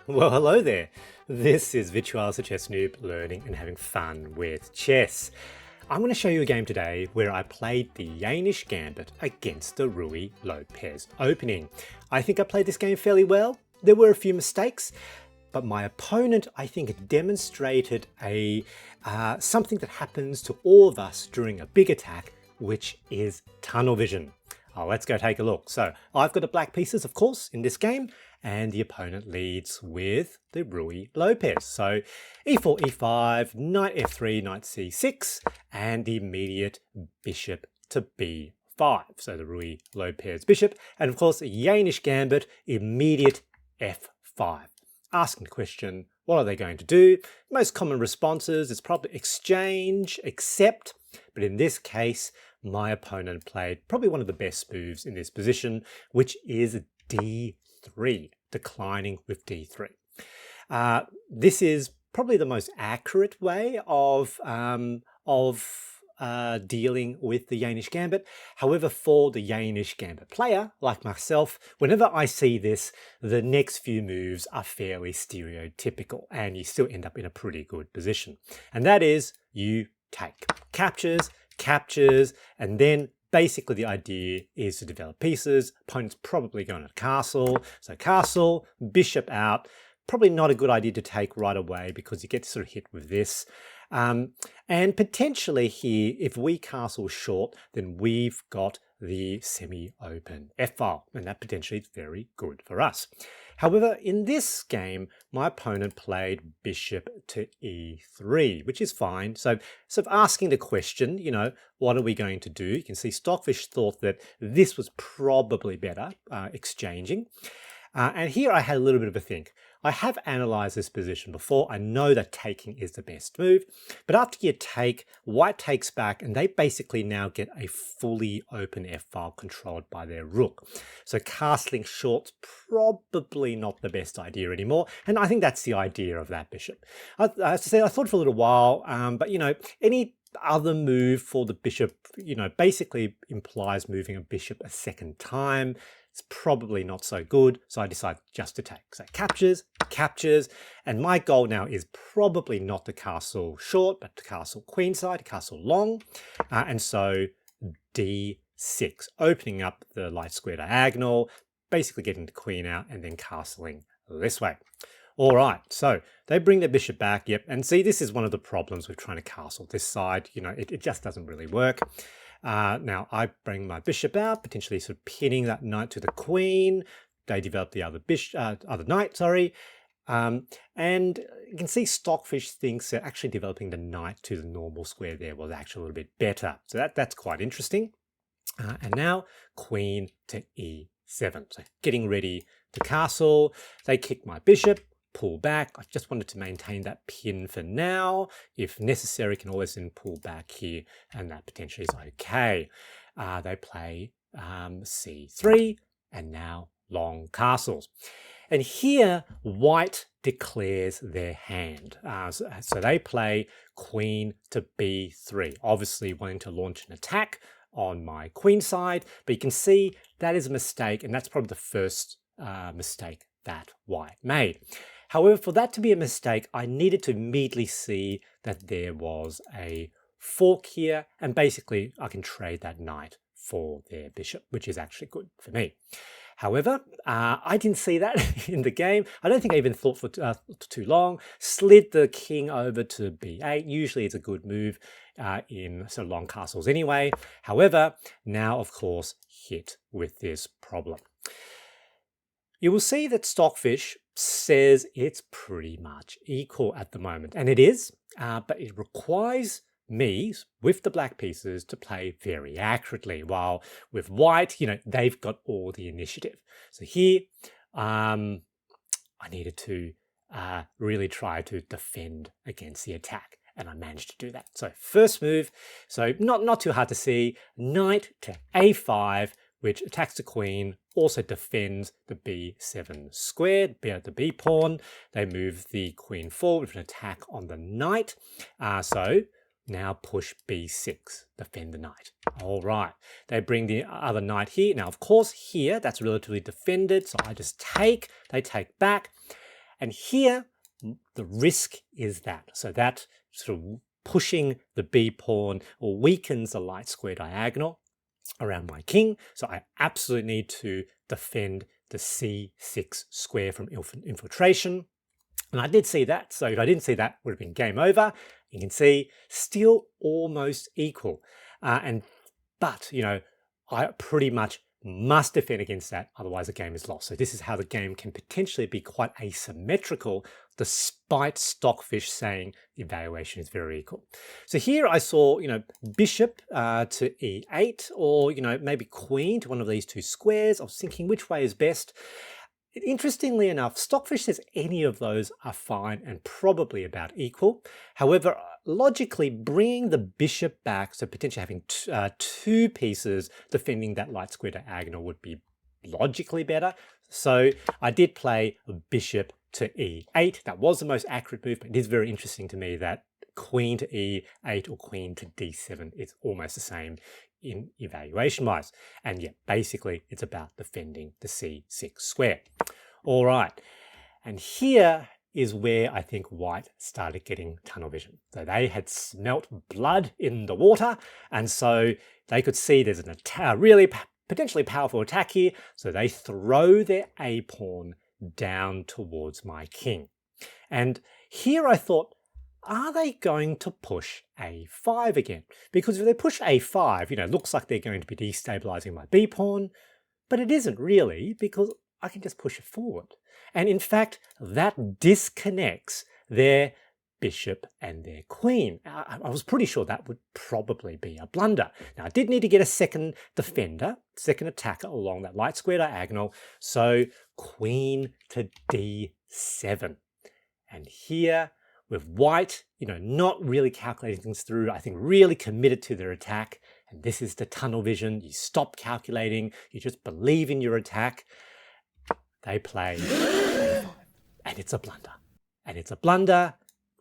Well, hello there. This is Virtual the Chess Noob, learning and having fun with chess. I'm going to show you a game today where I played the Jaenisch Gambit against the López opening. I think I played this game fairly well. There were a few mistakes, but my opponent, I think, demonstrated something that happens to all of us during a big attack, which is tunnel vision. Let's go take a look. So I've got the black pieces, of course, in this game, and the opponent leads with the López. So e4, e5, knight f3, knight c6, and the immediate bishop to b5. So the López bishop, and of course, Jaenisch Gambit, immediate f5. Asking the question, what are they going to do? Most common responses is probably exchange, accept, but in this case, my opponent played probably one of the best moves in this position, which is d3, declining with d3. This is probably the most accurate way of dealing with the Jaenisch Gambit. However, for the Jaenisch Gambit player, like myself, whenever I see this, the next few moves are fairly stereotypical, and you still end up in a pretty good position. And that is, you take captures, and then basically the idea is to develop pieces. Opponent's probably going to castle. So castle, bishop out. Probably not a good idea to take right away because you get sort of hit with this. And potentially here, if we castle short, then we've got the semi-open f-file, and that potentially is very good for us. However, in this game, my opponent played bishop to e3, which is fine. So sort of asking the question, what are we going to do? You can see Stockfish thought that this was probably better, exchanging. And here I had a little bit of a think. I have analysed this position before. I know that taking is the best move. But after you take, white takes back, and they basically now get a fully open f-file controlled by their rook. So castling short's probably not the best idea anymore. And I think that's the idea of that bishop. I have to say, I thought for a little while, but any other move for the bishop, basically implies moving a bishop a second time. It's probably not so good, so I decided just to take. So captures, and my goal now is probably not to castle short, but to castle queenside, to castle long, and so d6, opening up the light square diagonal, basically getting the queen out and then castling this way. All right, so they bring their bishop back, yep, and see, this is one of the problems with trying to castle this side. It just doesn't really work. Now I bring my bishop out, potentially sort of pinning that knight to the queen. They develop the other knight, sorry. And you can see Stockfish thinks that actually developing the knight to the normal square there was actually a little bit better. So that's quite interesting. And now queen to e7. So getting ready to castle. They kick my bishop, pull back. I just wanted to maintain that pin for now. If necessary, can always then pull back here, and that potentially is okay. They play c3, and now long castles. And here, white declares their hand. So they play queen to b3, obviously wanting to launch an attack on my queen side, but you can see that is a mistake, and that's probably the first mistake that white made. However, for that to be a mistake, I needed to immediately see that there was a fork here, and basically I can trade that knight for their bishop, which is actually good for me. However, I didn't see that in the game. I don't think I even thought for too long. Slid the king over to b8. Usually it's a good move in sort of long castles anyway. However, now, of course, hit with this problem. You will see that Stockfish says it's pretty much equal at the moment, and it is, but it requires me, with the black pieces, to play very accurately, while with white, they've got all the initiative. So here, I needed to really try to defend against the attack, and I managed to do that. So first move, so not too hard to see, knight to a5, which attacks the queen, also defends the b7 squared, the b pawn. They move the queen forward with an attack on the knight. So now push b6, defend the knight. All right, they bring the other knight here. Now, of course, here, that's relatively defended, so I just take, they take back. And here, the risk is that. So that sort of pushing the b pawn or weakens the light square diagonal around my king. So I absolutely need to defend the c6 square from infiltration. And I did see that. So if I didn't see that, it would have been game over. You can see still almost equal. But, you know, I pretty much must defend against that, otherwise the game is lost. So this is how the game can potentially be quite asymmetrical, despite Stockfish saying the evaluation is very equal. So here I saw, you know, bishop to e8, or, you know, maybe queen to one of these two squares. I was thinking which way is best. Interestingly enough, Stockfish says any of those are fine and probably about equal. However, logically, bringing the bishop back, so potentially having two pieces defending that light square diagonal would be logically better. So I did play bishop to e8. That was the most accurate move, but it is very interesting to me that queen to e8 or queen to d7 is almost the same in evaluation wise. And yeah, basically it's about defending the c6 square. All right, and here is where I think white started getting tunnel vision. So they had smelt blood in the water, and so they could see there's a really potentially powerful attack here. So they throw their a pawn down towards my king. And here I thought, are they going to push a5 again? Because if they push a5, you know, it looks like they're going to be destabilizing my b pawn, but it isn't really, because I can just push it forward. And in fact, that disconnects their bishop and their queen. I was pretty sure that would probably be a blunder. Now, I did need to get a second defender, second attacker along that light square diagonal. So queen to d7. And here, with white, you know, not really calculating things through, I think really committed to their attack. And this is the tunnel vision. You stop calculating. You just believe in your attack. They play a5. And it's a blunder. And it's a blunder,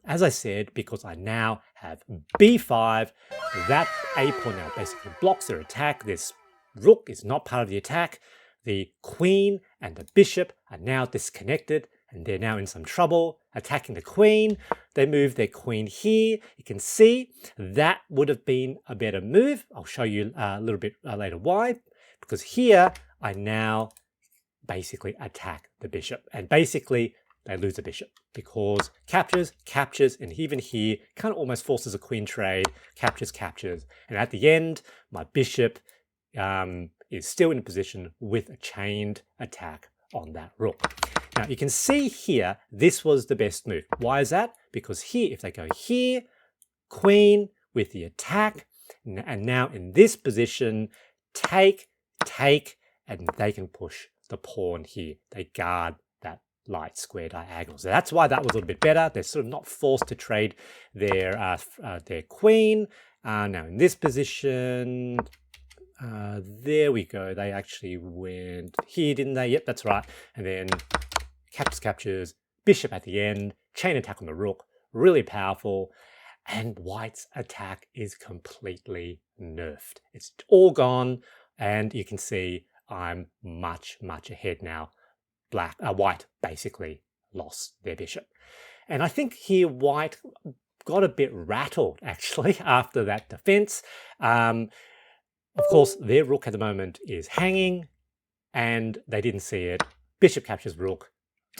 as I said, because I now have b5. That a pawn now basically blocks their attack. This rook is not part of the attack. The queen and the bishop are now disconnected, and they're now in some trouble attacking the queen. They move their queen here. You can see that would have been a better move. I'll show you a little bit later why. Because here I now basically attack the bishop. And basically they lose the bishop because captures, and even here kind of almost forces a queen trade, captures. And at the end, my bishop is still in a position with a chained attack on that rook. Now you can see here, this was the best move. Why is that? Because here, if they go here, queen with the attack, and now in this position, take, and they can push the pawn here. They guard that light square diagonal. So that's why that was a little bit better. They're sort of not forced to trade their queen. Now in this position, there we go. They actually went here, didn't they? Yep, that's right. And then captures, bishop at the end, chain attack on the rook, really powerful. And white's attack is completely nerfed. It's all gone, and you can see I'm much ahead now. White basically lost their bishop. And I think here white got a bit rattled actually after that defense. Of course, their rook at the moment is hanging, and they didn't see it. Bishop captures rook,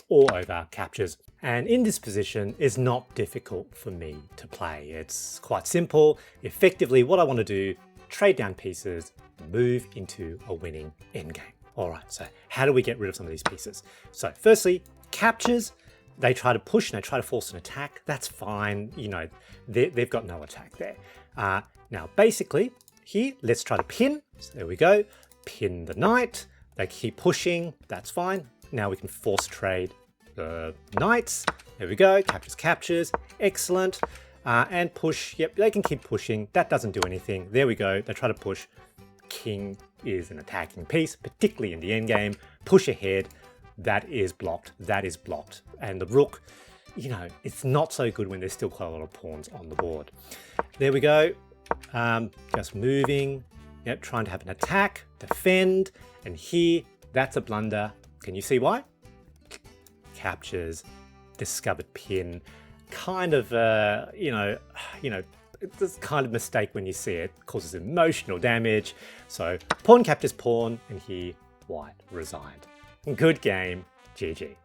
all over, captures. And in this position is not difficult for me to play. It's quite simple. Effectively, what I want to do, trade down pieces, move into a winning endgame. All right, so how do we get rid of some of these pieces? So firstly, captures. They try to push and they try to force an attack. That's fine. You know, they've got no attack there. Now, basically, here, let's try to pin. So there we go. Pin the knight. They keep pushing. That's fine. Now we can force trade the knights. There we go. Captures. Excellent. And push. Yep, they can keep pushing. That doesn't do anything. There we go. They try to push. King is an attacking piece, particularly in the endgame. Push ahead. That is blocked. And the rook, you know, it's not so good when there's still quite a lot of pawns on the board. There we go. Just moving. Yep, trying to have an attack, defend. And here, that's a blunder. Can you see why? Captures, discovered pin. Kind of, it's kind of mistake when you see it, causes emotional damage. So pawn captures pawn, and here white resigned. Good game, GG.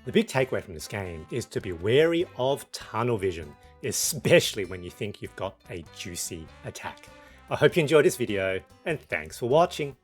The big takeaway from this game is to be wary of tunnel vision, especially when you think you've got a juicy attack. I hope you enjoyed this video, and thanks for watching.